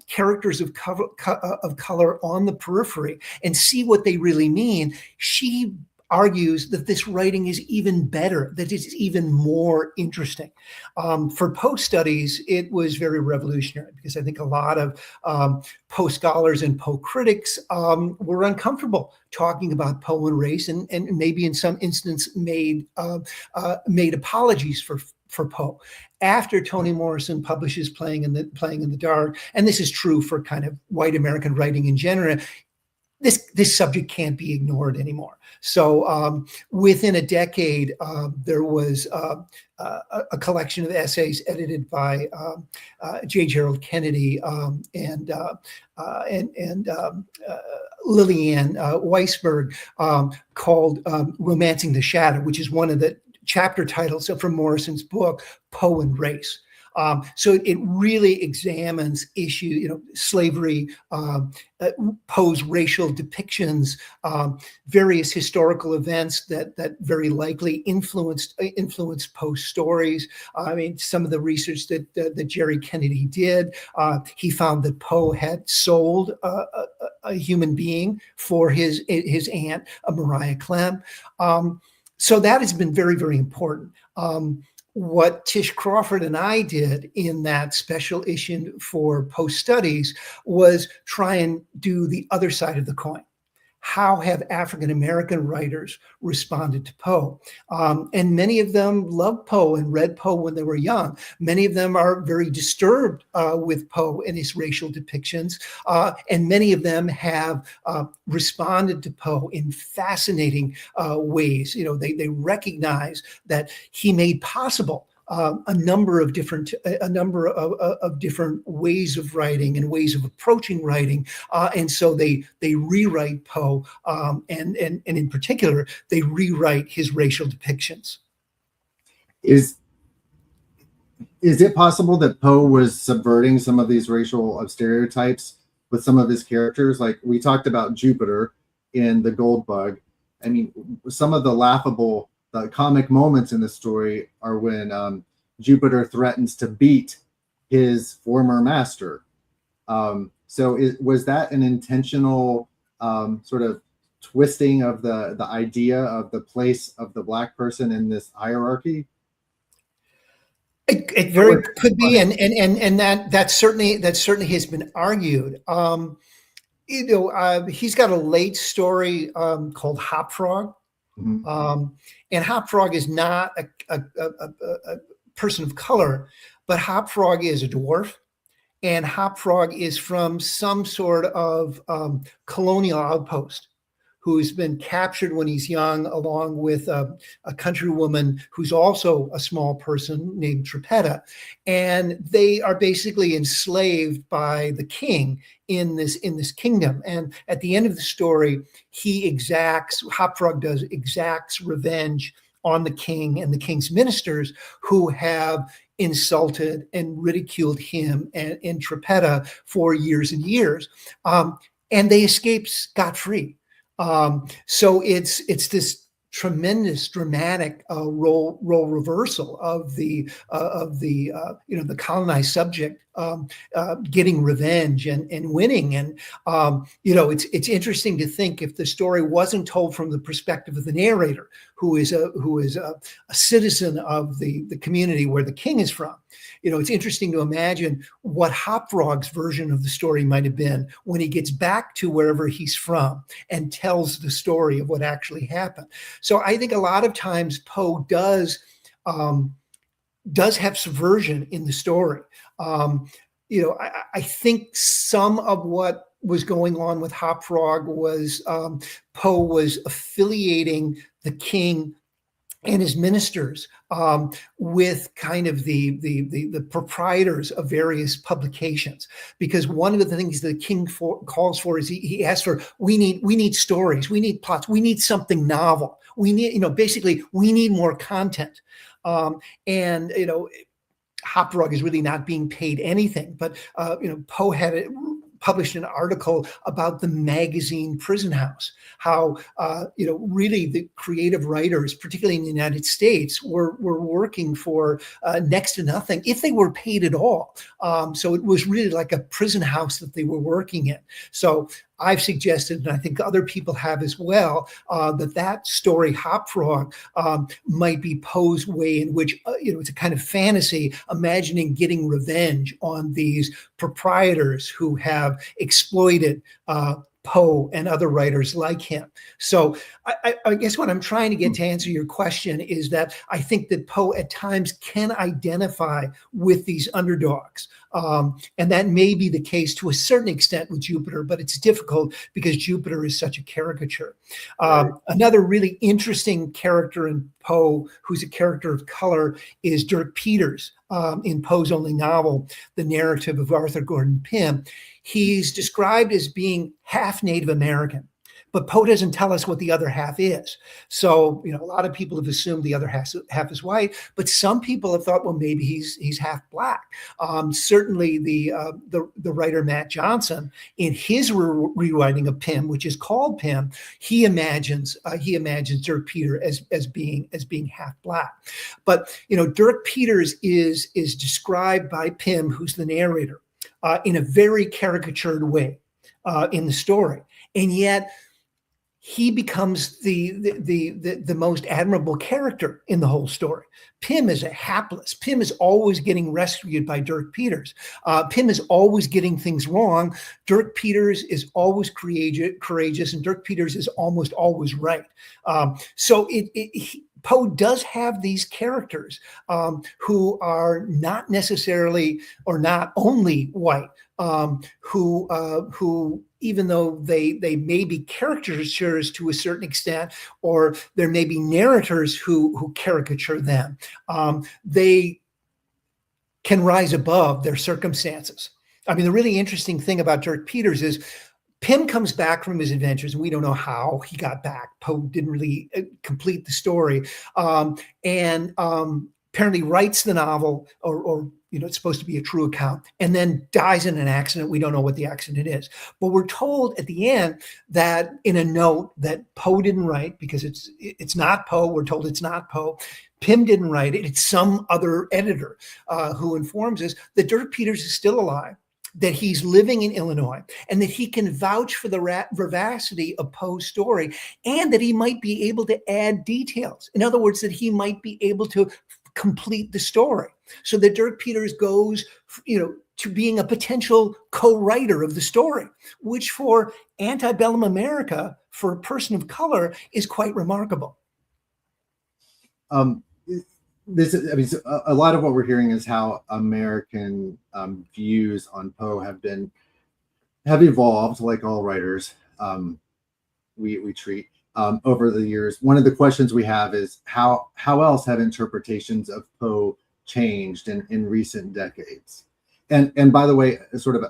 characters of color on the periphery and see what they really mean, she argues that this writing is even better, that it's even more interesting. For Poe studies, it was very revolutionary, because I think a lot of Poe scholars and Poe critics were uncomfortable talking about Poe and race, and maybe in some instance made apologies for Poe. After Toni Morrison publishes Playing in the Dark, and this is true for kind of white American writing in general, this subject can't be ignored anymore. So within a decade, there was a collection of essays edited by J. Gerald Kennedy and Lillian Weisberg, called Romancing the Shadow, which is one of the chapter titles from Morrison's book, Poe and Race. So it really examines slavery, Poe's racial depictions, various historical events that very likely influenced Poe's stories. I mean, some of the research that Jerry Kennedy did, he found that Poe had sold a human being for his aunt, Maria Clem. So that has been very, very important. What Tish Crawford and I did in that special issue for Poe Studies was try and do the other side of the coin. How have African-American writers responded to Poe? And many of them loved Poe and read Poe when they were young. Many of them are very disturbed with Poe and his racial depictions. And many of them have responded to Poe in fascinating ways. They recognize that he made possible a number of different ways of writing and ways of approaching writing, and so they rewrite Poe, and in particular they rewrite his racial depictions. Is it possible that Poe was subverting some of these racial stereotypes with some of his characters? Like we talked about Jupiter in The Gold Bug. I mean, some of the comic moments in the story are when Jupiter threatens to beat his former master. Was that an intentional sort of twisting of the idea of the place of the Black person in this hierarchy? It very could be, and that certainly has been argued. He's got a late story called Hop Frog. Mm-hmm. And Hop Frog is not a person of color, but Hop Frog is a dwarf, and Hop Frog is from some sort of colonial outpost who's been captured when he's young, along with a countrywoman who's also a small person named Tripetta. And they are basically enslaved by the king in this kingdom. And at the end of the story, Hop Frog exacts revenge on the king and the king's ministers who have insulted and ridiculed him and Tripetta for years and years. And they escape scot-free. So it's this tremendous dramatic role reversal of the colonized subject getting revenge and winning. And it's interesting to think if the story wasn't told from the perspective of the narrator, who is a citizen of the community where the king is from. It's interesting to imagine what Hopfrog's version of the story might have been when he gets back to wherever he's from and tells the story of what actually happened. So I think a lot of times Poe does have subversion in the story. I think some of what was going on with Hopfrog was Poe was affiliating the king and his ministers with kind of the proprietors of various publications, because one of the things the king calls for is he asks for, we need stories, we need plots, we need something novel, we need basically we need more content, and Hopfrog is really not being paid anything, but Poe had published an article about the magazine Prison House, how really the creative writers, particularly in the United States, were working for next to nothing, if they were paid at all. So it was really like a prison house that they were working in. So I've suggested, and I think other people have as well, that story, Hopfrog, might be Poe's way in which, it's a kind of fantasy, imagining getting revenge on these proprietors who have exploited Poe and other writers like him. So I guess what I'm trying to get to answer your question is that I think that Poe at times can identify with these underdogs. And that may be the case to a certain extent with Jupiter, but it's difficult because Jupiter is such a caricature. Another really interesting character in Poe, who's a character of color, is Dirk Peters in Poe's only novel, The Narrative of Arthur Gordon Pym. He's described as being half Native American, but Poe doesn't tell us what the other half is. So, a lot of people have assumed the other half is white, but some people have thought, well, maybe he's half black. Certainly, the writer Matt Johnson, in his rewriting of Pym, which is called Pym, he imagines Dirk Peters as being half black. But Dirk Peters is described by Pym, who's the narrator, in a very caricatured way in the story, and yet he becomes the most admirable character in the whole story. Pym is hapless. Pym is always getting rescued by Dirk Peters. Pym is always getting things wrong. Dirk Peters is always courageous, and Dirk Peters is almost always right. So Poe does have these characters who are not necessarily or not only white, who even though they may be caricatures to a certain extent, or there may be narrators who caricature them, they can rise above their circumstances. I mean, the really interesting thing about Dirk Peters is Pym comes back from his adventures, and we don't know how he got back. Poe didn't really complete the story, and apparently writes the novel, or it's supposed to be a true account, and then dies in an accident. We don't know what the accident is, but we're told at the end that in a note that Poe didn't write, because it's not Poe. We're told it's not Poe. Pym didn't write it. It's some other editor who informs us that Dirk Peters is still alive, that he's living in Illinois, and that he can vouch for the veracity of Poe's story, and that he might be able to add details. In other words, that he might be able to complete the story, so that Dirk Peters goes, to being a potential co-writer of the story, which for antebellum America, for a person of color, is quite remarkable. So a lot of what we're hearing is how American views on Poe have evolved, like all writers we treat over the years. One of the questions we have is how else have interpretations of Poe changed in recent decades? And by the way, sort of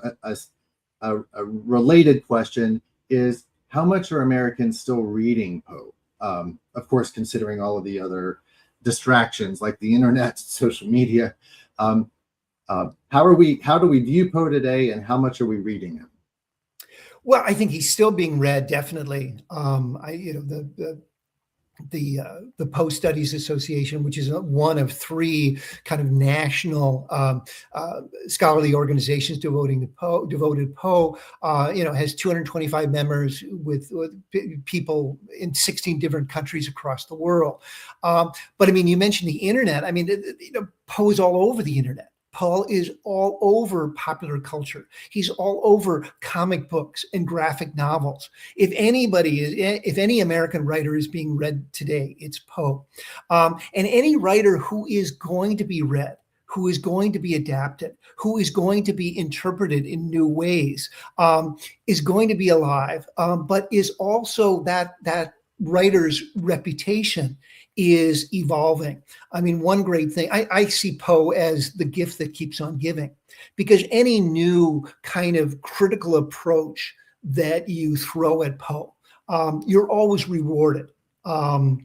a related question is, how much are Americans still reading Poe? Of course, considering all of the other distractions like the internet, social media. How do we view Poe today, and how much are we reading him? Well, I think he's still being read, definitely. the Poe Studies Association, which is one of three kind of national scholarly organizations devoted to Poe, has 225 members with people in 16 different countries across the world. But I mean, you mentioned the internet. I mean, Poe is all over the internet. Poe is all over popular culture. He's all over comic books and graphic novels. If any American writer is being read today, it's Poe. And any writer who is going to be read, who is going to be adapted, who is going to be interpreted in new ways, is going to be alive, but is also that writer's reputation is evolving. I mean, one great thing, I see Poe as the gift that keeps on giving, because any new kind of critical approach that you throw at Poe, you're always rewarded. And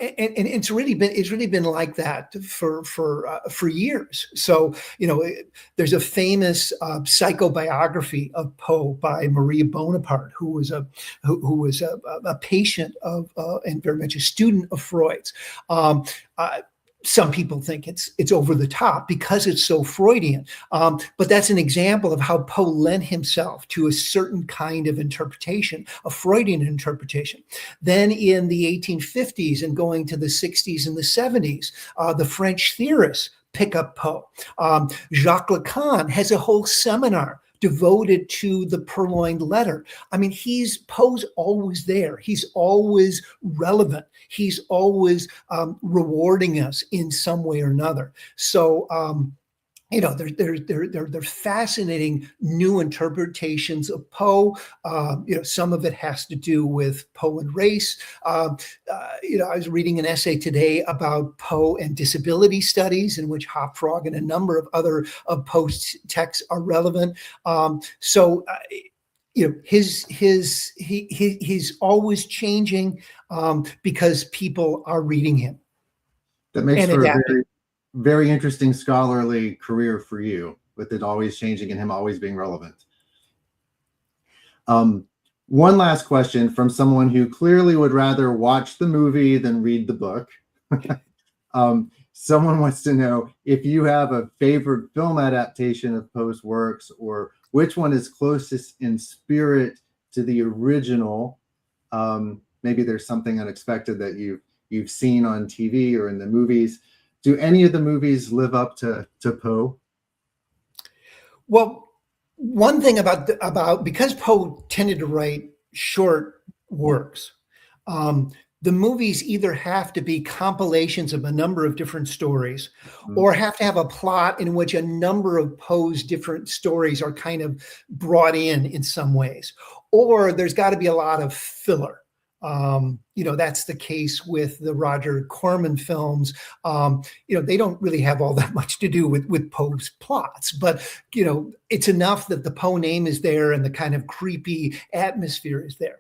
it's really been like that for years. So there's a famous psychobiography of Poe by Marie Bonaparte, who was a patient of and very much a student of Freud's. Some people think it's over the top because it's so Freudian, but that's an example of how Poe lent himself to a certain kind of interpretation, a Freudian interpretation. Then in the 1850s and going to the 60s and the 70s, the French theorists pick up Poe. Jacques Lacan has a whole seminar devoted to the Purloined Letter. I mean, Poe's always there. He's always relevant. He's always rewarding us in some way or another. So, they're fascinating new interpretations of Poe. Some of it has to do with Poe and race. I was reading an essay today about Poe and disability studies, in which Hop Frog and a number of other of Poe's texts are relevant. He's always changing because people are reading him. That makes for a very, very interesting scholarly career for you, with it always changing and him always being relevant. One last question from someone who clearly would rather watch the movie than read the book. Someone wants to know if you have a favorite film adaptation of Poe's works, or which one is closest in spirit to the original. Maybe there's something unexpected that you've seen on TV or in the movies. Do any of the movies live up to Poe? Well, one thing about because Poe tended to write short works, the movies either have to be compilations of a number of different stories, or have to have a plot in which a number of Poe's different stories are kind of brought in some ways, or there's got to be a lot of filler. That's the case with the Roger Corman films. They don't really have all that much to do with Poe's plots, but it's enough that the Poe name is there and the kind of creepy atmosphere is there.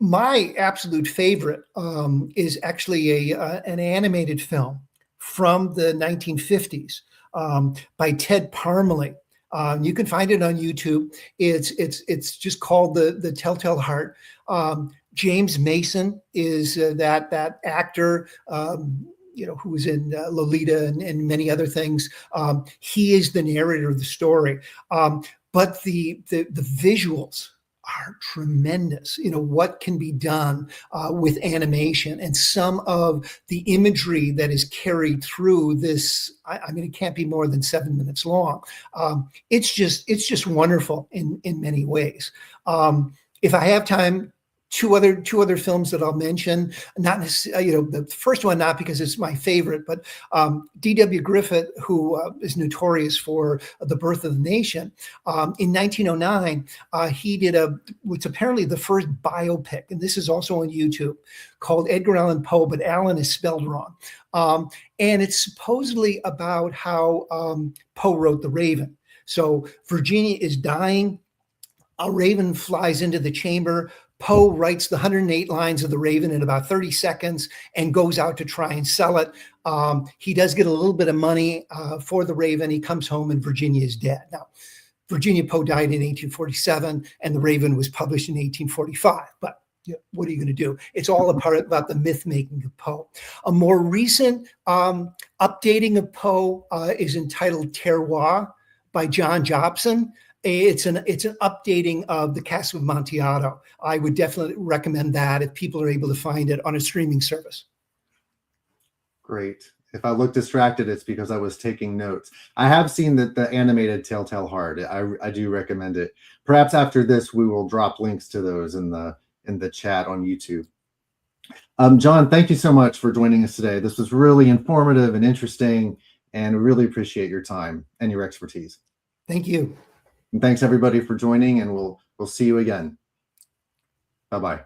My absolute favorite is actually an animated film from the 1950s by Ted Parmalee. You can find it on YouTube. It's just called the Telltale Heart. James Mason is that actor, who was in Lolita and many other things. He is the narrator of the story, but the visuals are tremendous. What can be done with animation, and some of the imagery that is carried through this. I mean, it can't be more than 7 minutes long. It's just wonderful in many ways. If I have time, two other films that I'll mention, not necessarily, the first one, not because it's my favorite, but D.W. Griffith, who is notorious for The Birth of the Nation, in 1909, he did what's apparently the first biopic, and this is also on YouTube, called Edgar Allan Poe, but Allan is spelled wrong. And it's supposedly about how Poe wrote The Raven. So Virginia is dying. A raven flies into the chamber. Poe writes the 108 lines of The Raven in about 30 seconds and goes out to try and sell it. He does get a little bit of money for The Raven. He comes home and Virginia is dead. Now, Virginia Poe died in 1847 and The Raven was published in 1845. But, what are you going to do? It's all about the myth making of Poe. A more recent updating of Poe is entitled Terroir by John Jobson. It's an updating of the Cask of Amontillado. I would definitely recommend that if people are able to find it on a streaming service. Great. If I look distracted, it's because I was taking notes. I have seen that the animated Telltale Heart. I do recommend it. Perhaps after this, we will drop links to those in the chat on YouTube. John, thank you so much for joining us today. This was really informative and interesting, and really appreciate your time and your expertise. Thank you. And thanks everybody for joining, and we'll see you again. Bye-bye.